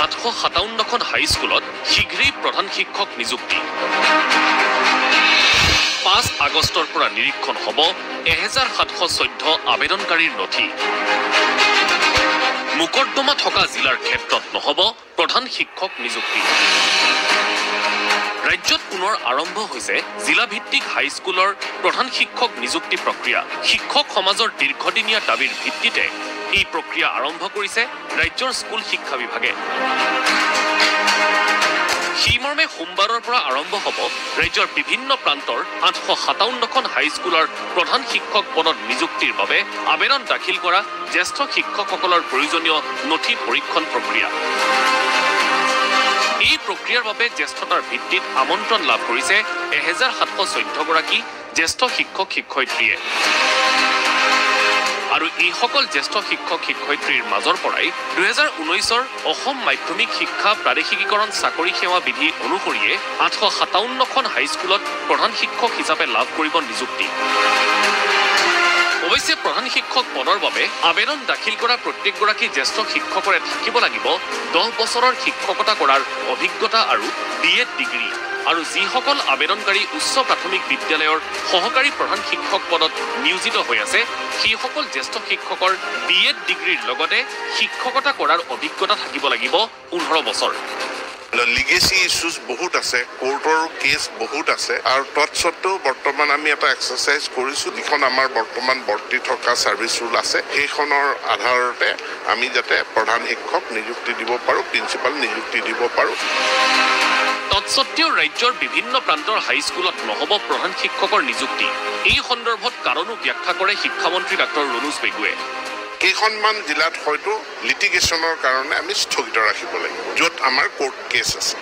857খন হাইস্কুলত শীঘ্ৰেই প্ৰধান শিক্ষক নিযুক্তি 5 আগষ্টৰ পৰা নিৰীক্ষণ হ'ব 1714 আবেদনকাৰীৰ নথি মুকদ্দমা থকা জিলাৰ ক্ষেত্ৰত নহ'ব প্ৰধান শিক্ষক নিযুক্তি ৰাজ্যত পুনৰ আৰম্ভ হৈছে জিলাভিত্তিক হাইস্কুলৰ প্ৰধান শিক্ষক নিযুক্তি প্ৰক্ৰিয়া শিক্ষক সমাজৰ দীৰ্ঘদিনীয়া দাবীৰ ভিত্তিতে এই প্ৰক্ৰিয়া আৰম্ভ কৰিছে ৰাজ্যৰ স্কুল শিক্ষা বিভাগে সেইমৰ্মে সোমবাৰৰ পৰা আৰম্ভ হ'ব ৰাজ্যৰ বিভিন্ন প্ৰান্তৰ 857খন হাইস্কুলৰ প্ৰধান শিক্ষক পদত নিযুক্তিৰ বাবে আবেদন দাখিল কৰা জ্যেষ্ঠ শিক্ষকসকলৰ প্ৰয়োজনীয় নথি পৰীক্ষণ প্ৰক্ৰিয়া এই প্ৰক্ৰিয়াৰ বাবে জ্যেষ্ঠতাৰ ভিত্তিত আমন্ত্ৰণ লাভ কৰিছে 1714 গৰাকী জ্যেষ্ঠ শিক্ষক শিক্ষয়িত্ৰীয়ে আৰু এইসকল জ্যেষ্ঠ শিক্ষক শিক্ষয়িত্ৰীৰ মাজৰ পৰাই 2019ৰ অসম মাধ্যমিক শিক্ষা প্ৰাদেশিকীকৰণ চাকৰি সেৱা বিধি অনুসৰিয়ে 857খন হাইস্কুলত প্ৰধান শিক্ষক হিচাপে লাভ কৰিব নিযুক্তি অৱশ্যে প্ৰধান শিক্ষক পদৰ বাবে আবেদন দাখিল কৰা প্ৰত্যেকগৰাকী জ্যেষ্ঠ শিক্ষকৰে থাকিব লাগিব 10 বছৰৰ শিক্ষকতা কৰাৰ অভিজ্ঞতা আৰু বিএড ডিগ্ৰী আৰু যিসকল আবেদনকাৰী উচ্চ প্ৰাথমিক বিদ্যালয়ৰ সহকাৰী প্ৰধান শিক্ষক পদত নিয়োজিত হৈ আছে সেইসকল জ্যেষ্ঠ শিক্ষকৰ বিএড ডিগ্ৰীৰ লগতে শিক্ষকতা কৰাৰ অভিজ্ঞতা থাকিব লাগিব 15 বছৰ লিগেসি ইস্যুজ বহুত আছে কোৰ্টৰ কেছ বহুত আছে আৰু তৎসত্ত্বেও বৰ্তমান আমি এটা এক্সাৰসাইজ কৰিছোঁ যিখন আমাৰ বৰ্তমান বৰ্তি থকা সাৰ্ভিস ৰুল আছে সেইখনৰ আধাৰতে আমি যাতে প্ৰধান শিক্ষক নিযুক্তি দিব পাৰোঁ প্ৰিন্সিপাল নিযুক্তি দিব পাৰোঁ তৎসত্ত্বেও ৰাজ্যৰ বিভিন্ন প্ৰান্তৰ হাইস্কুলত নহ'ব প্ৰধান শিক্ষকৰ নিযুক্তি এই সন্দৰ্ভত কাৰণো ব্যাখ্যা কৰে শিক্ষামন্ত্ৰী ডাক্তৰ ৰণোজ পেগুৱে কেইখনমান জিলাত হয়তো লিটিগেশ্যনৰ কাৰণে আমি স্থগিত ৰাখিব লাগিব য'ত আমাৰ কোৰ্ট কেছ আছে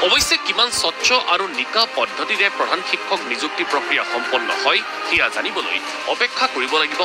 অৱশ্যে কিমান স্বচ্ছ আৰু নিকা পদ্ধতিৰে প্ৰধান শিক্ষক নিযুক্তি প্ৰক্ৰিয়া সম্পন্ন হয় সেয়া জানিবলৈ অপেক্ষা কৰিব লাগিব